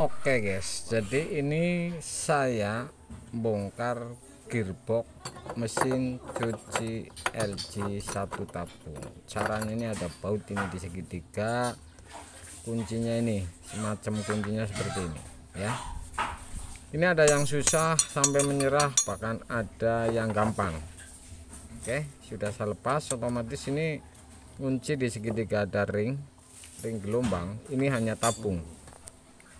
Oke guys, jadi ini saya bongkar gearbox mesin cuci LG 1 tabung. Caranya ini ada baut ini di segitiga, kuncinya ini semacam kuncinya seperti ini ya. Ini ada yang susah sampai menyerah, bahkan ada yang gampang. Oke, sudah saya lepas, otomatis ini kunci di segitiga ada ring gelombang, ini hanya tabung.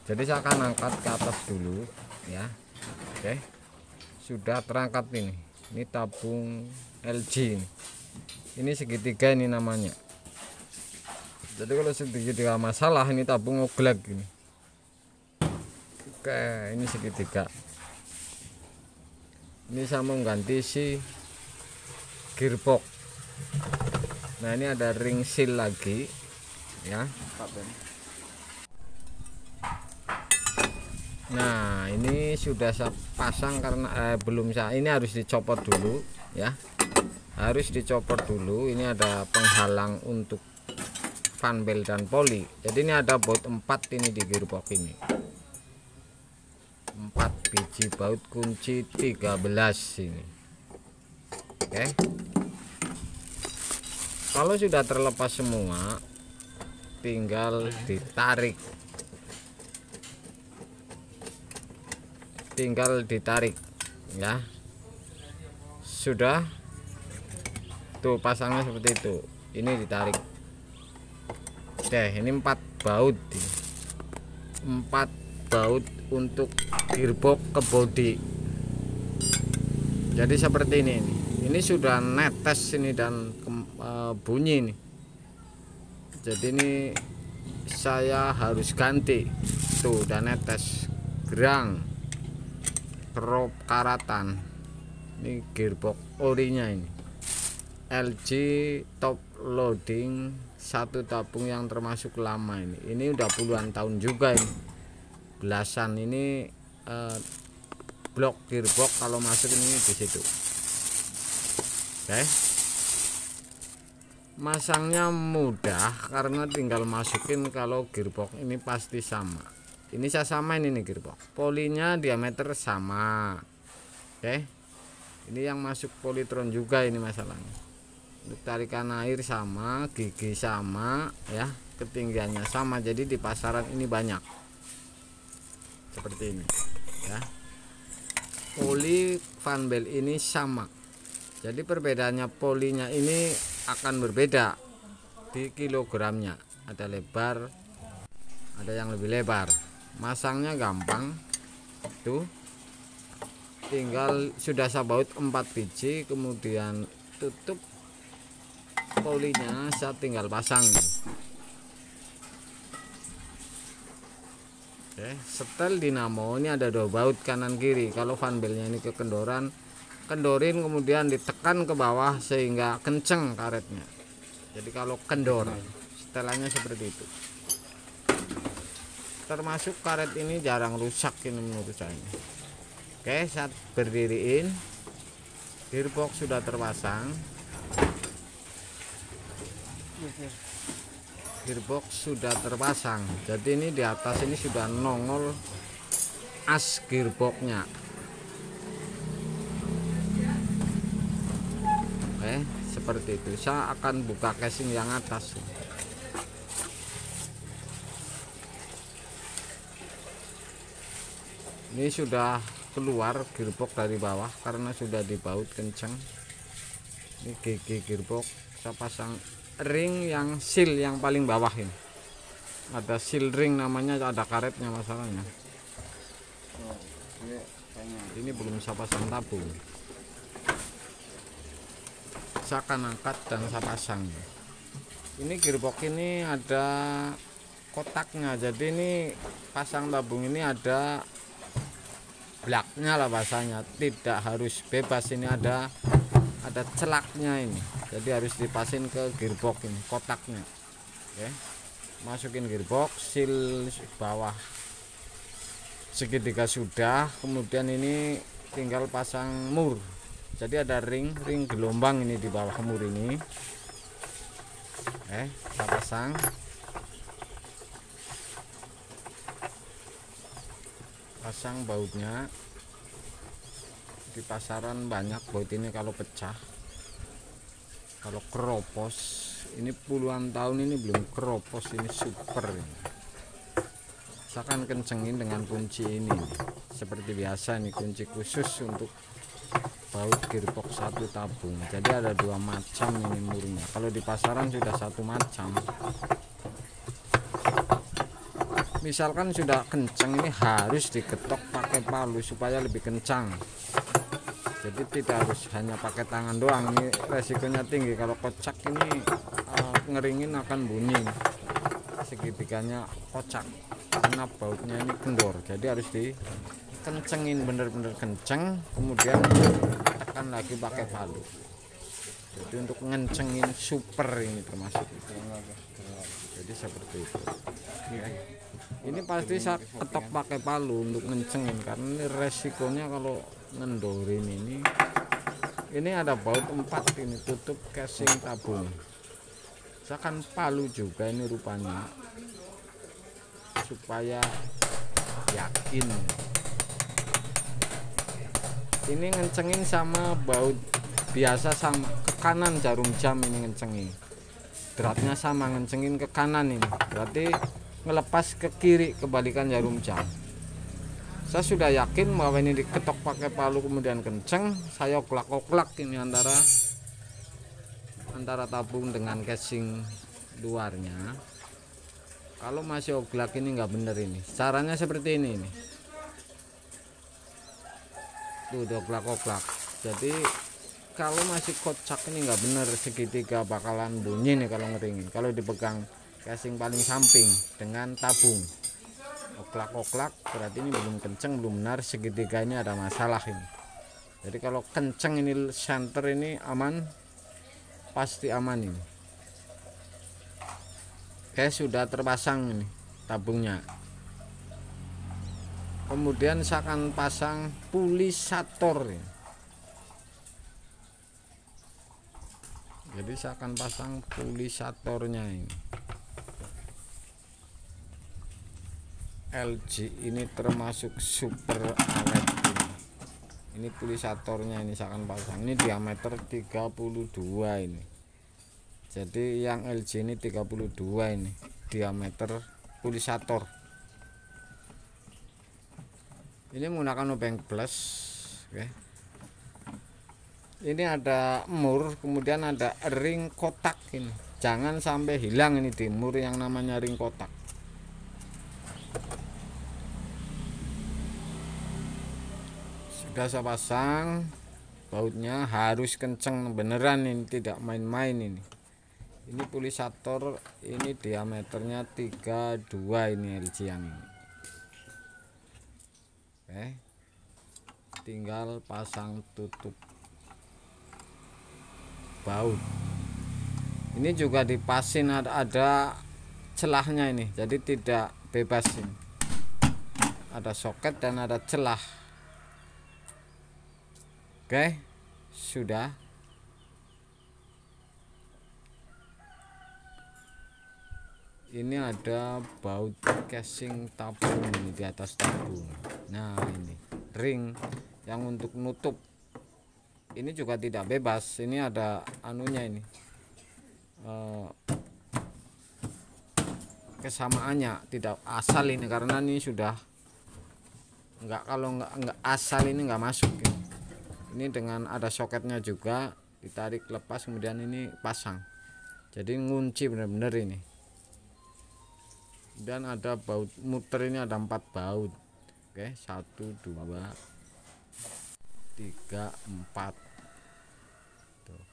Jadi saya akan angkat ke atas dulu ya. Oke, sudah terangkat ini tabung LG ini segitiga ini namanya. Jadi kalau segitiga masalah ini tabung oglek ini. Oke, ini segitiga. Ini saya mau ganti si gearbox. Nah, ini ada ring seal lagi ya. Nah, ini sudah saya pasang karena belum saya, ini harus dicopot dulu ya. Harus dicopot dulu. Ini ada penghalang untuk fan belt dan poli. Jadi ini ada baut 4 ini di gearbox ini. 4 biji baut kunci 13 ini. Oke. Kalau sudah terlepas semua, tinggal ditarik. Ya, sudah tuh pasangnya seperti itu. Ini ditarik deh. Ini 4 baut, 4 baut untuk gearbox ke bodi. Jadi seperti ini sudah netes ini dan bunyi ini. Jadi ini saya harus ganti tuh, dan netes gerang kerop karatan. Ini gearbox orinya ini LG top loading 1 tabung yang termasuk lama ini udah puluhan tahun juga ini, belasan ini. Blok gearbox kalau masuk ini di situ. Oke, masangnya mudah karena tinggal masukin. Kalau gearbox ini pasti sama. Ini saya samain ini gearbox, polinya diameter sama. Oke, ini yang masuk politron juga ini masalahnya. Untuk tarikan air sama, gigi sama ya, ketinggiannya sama. Jadi di pasaran ini banyak seperti ini ya. Poli fan belt ini sama. Jadi perbedaannya, polinya ini akan berbeda di kilogramnya. Ada lebar, ada yang lebih lebar. Masangnya gampang tuh, tinggal sudah saya baut 4 biji, kemudian tutup polinya, saya tinggal pasang. Oke, setel dinamo ini ada 2 baut kanan kiri. Kalau fan beltnya ini kekendoran, kendorin kemudian ditekan ke bawah sehingga kenceng karetnya. Jadi kalau kendor, setelannya seperti itu. Termasuk karet ini jarang rusak ini menurut saya. Oke, saat berdiriin, gearbox sudah terpasang. Gearbox sudah terpasang. Jadi ini di atas ini sudah nongol as gearboxnya. Oke, seperti itu. Saya akan buka casing yang atas. Ini sudah keluar gearbox dari bawah karena sudah dibaut kencang. Ini gigi gearbox saya pasang ring yang seal yang paling bawah ini. Ada seal ring namanya, ada karetnya masalahnya. Ini belum saya pasang tabung. Saya akan angkat dan saya pasang. Ini gearbox ini ada kotaknya. Jadi ini pasang tabung ini ada blaknya lah bahasanya, tidak harus bebas. Ini ada celaknya ini, jadi harus dipasin ke gearbox ini kotaknya. Oke, masukin gearbox, seal bawah segitiga sudah, kemudian ini tinggal pasang mur. Jadi ada ring gelombang ini di bawah mur ini. Kita pasang. pasang bautnya. Di pasaran banyak baut ini, kalau pecah, kalau keropos, ini puluhan tahun ini belum keropos, ini super ini. Saya akan kencengin dengan kunci ini seperti biasa nih, kunci khusus untuk baut gearbox satu tabung. Jadi ada dua macam ini murnya, kalau di pasaran sudah satu macam. Misalkan sudah kenceng, ini harus diketok pakai palu supaya lebih kencang. Jadi tidak harus hanya pakai tangan doang, ini resikonya tinggi. Kalau kocak ini ngeringin akan bunyi, segitiganya kocak karena bautnya ini kendor. Jadi harus dikencengin bener-bener kenceng, kemudian tekan lagi pakai palu. Jadi untuk ngencengin super ini termasuk itu. Jadi seperti itu ya. Ini pasti saya ketok pakai palu untuk ngencengin, karena ini resikonya kalau ngendorin ini ada baut 4 ini tutup casing tabung. Saya akan palu juga ini rupanya supaya yakin. Ini ngencengin sama baut biasa, sama ke kanan jarum jam ini ngencengin. Beratnya sama, ngencengin ke kanan ini. Berarti ngelepas ke kiri kebalikan jarum jam. Saya sudah yakin bahwa ini diketok pakai palu kemudian kenceng. Saya oklak-oklak ini antara tabung dengan casing luarnya. Kalau masih oklak ini nggak bener ini. Caranya seperti ini nih. Tuh oklak-oklak. Jadi kalau masih kocak ini nggak bener, segitiga bakalan bunyi nih kalau ngeringin. Kalau dipegang casing paling samping dengan tabung, oklak-oklak berarti ini belum kenceng, belum benar, segitiga ini ada masalah ini. Jadi kalau kenceng ini center ini aman, pasti aman ini. Oke, sudah terpasang ini tabungnya. Kemudian saya akan pasang pulisator ini. Jadi saya akan pasang pulisatornya ini. LG ini termasuk super ALED ini pulisatornya ini saya akan pasang. Ini diameter 32 ini. Jadi yang LG ini 32 ini diameter pulisator. Ini menggunakan obeng plus. Oke. Ini ada mur, kemudian ada ring kotak ini. Jangan sampai hilang ini di mur yang namanya ring kotak. Sudah saya pasang, bautnya harus kenceng beneran ini, tidak main-main ini. Ini pulisator ini diameternya 32 ini LG yang ini. Oke. Tinggal pasang tutup baut. Ini juga dipasin, ada celahnya ini, jadi tidak bebas ini. Ada soket dan ada celah. Oke, sudah. Ini ada baut casing tabung ini di atas tabung. Nah, ini ring yang untuk nutup. Ini juga tidak bebas, ini ada anunya ini, kesamaannya tidak asal ini, karena ini sudah enggak, kalau enggak asal ini enggak masuk ini. Ini dengan ada soketnya juga, ditarik lepas kemudian ini pasang, jadi ngunci benar-benar ini. Dan ada baut muter ini, ada 4 baut. Oke, 1 2 3 4. Tuh.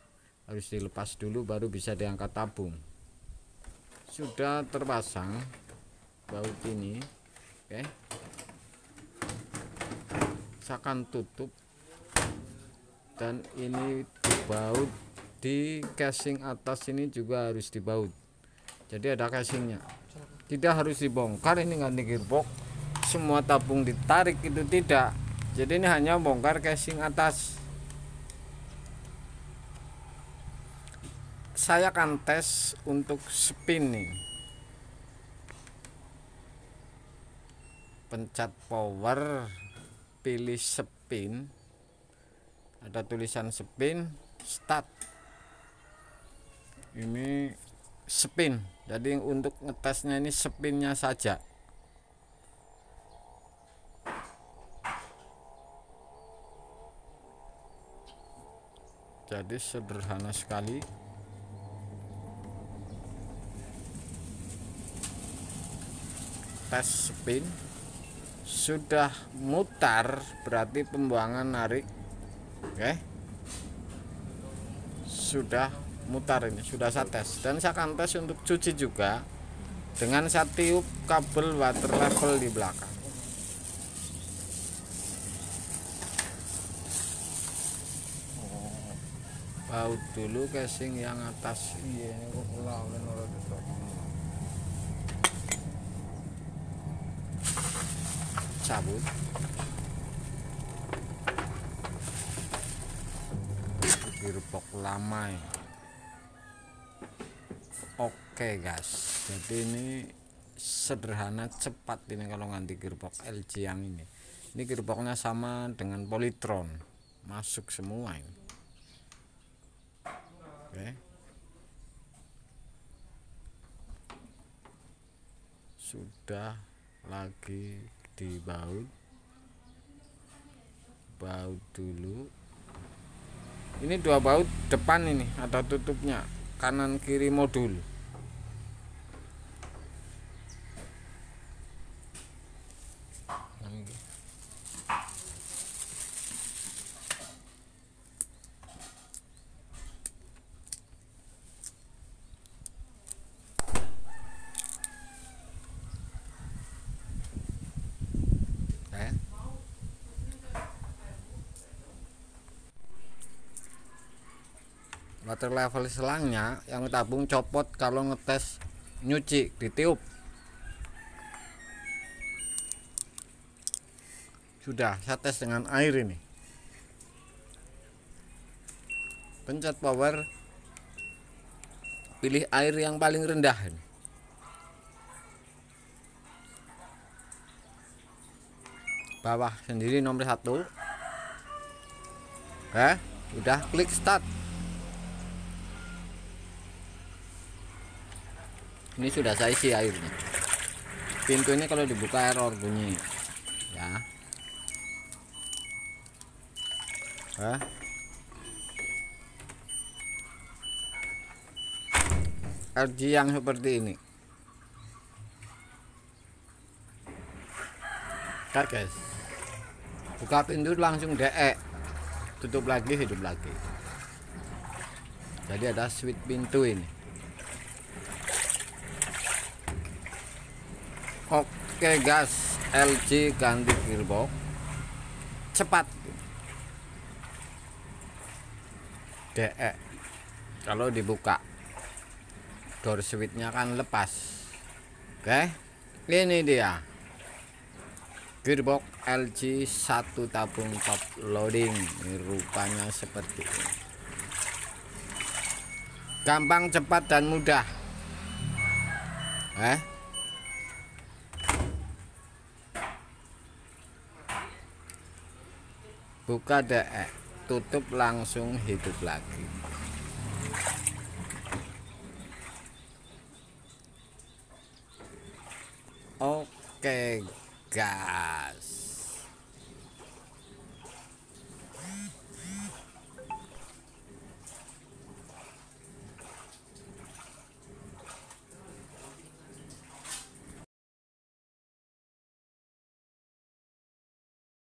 Harus dilepas dulu baru bisa diangkat tabung. Sudah terpasang baut ini. Oke. Saya akan tutup, dan ini baut di casing atas ini juga harus dibaut. Jadi ada casingnya. Tidak harus dibongkar, ini ganti gearbox. Semua tabung ditarik itu tidak. Jadi ini hanya bongkar casing atas. Saya akan tes untuk spin nih. pencet power, pilih spin, ada tulisan spin, start. Ini spin, jadi untuk ngetesnya ini spinnya saja. Jadi sederhana sekali. Tes spin sudah mutar, berarti pembuangan narik. Oke, sudah mutar, ini sudah saya tes, dan saya akan tes untuk cuci juga dengan saya tiup kabel water level di belakang. Baut dulu casing yang atas. Iya, ini kok cabut. Gearbox lama ya. Oke guys, jadi ini sederhana, cepat ini kalau ganti gearbox LG yang ini. Ini gearboxnya sama dengan Polytron, masuk semua ini. Oke, sudah lagi dibaut. Baut dulu. Ini dua baut depan, ini ada tutupnya, kanan kiri modul. Water level selangnya yang tabung copot kalau ngetes nyuci, ditiup. Sudah saya tes dengan air ini. Pencet power, pilih air yang paling rendah ini. Bawah sendiri nomor 1. Udah, klik start. Ini sudah saya isi airnya. Pintu ini kalau dibuka error bunyi ya. LG yang seperti ini. Oke guys, buka pintu langsung DE, tutup lagi, hidup lagi. Jadi ada switch pintu ini. Oke gas, LG ganti gearbox cepat. DE kalau dibuka, door switchnya kan lepas. Oke, ini dia gearbox LG 1 tabung top loading. Ini rupanya seperti ini. Gampang, cepat, dan mudah. Buka DE, tutup, langsung hidup lagi. Oke gas.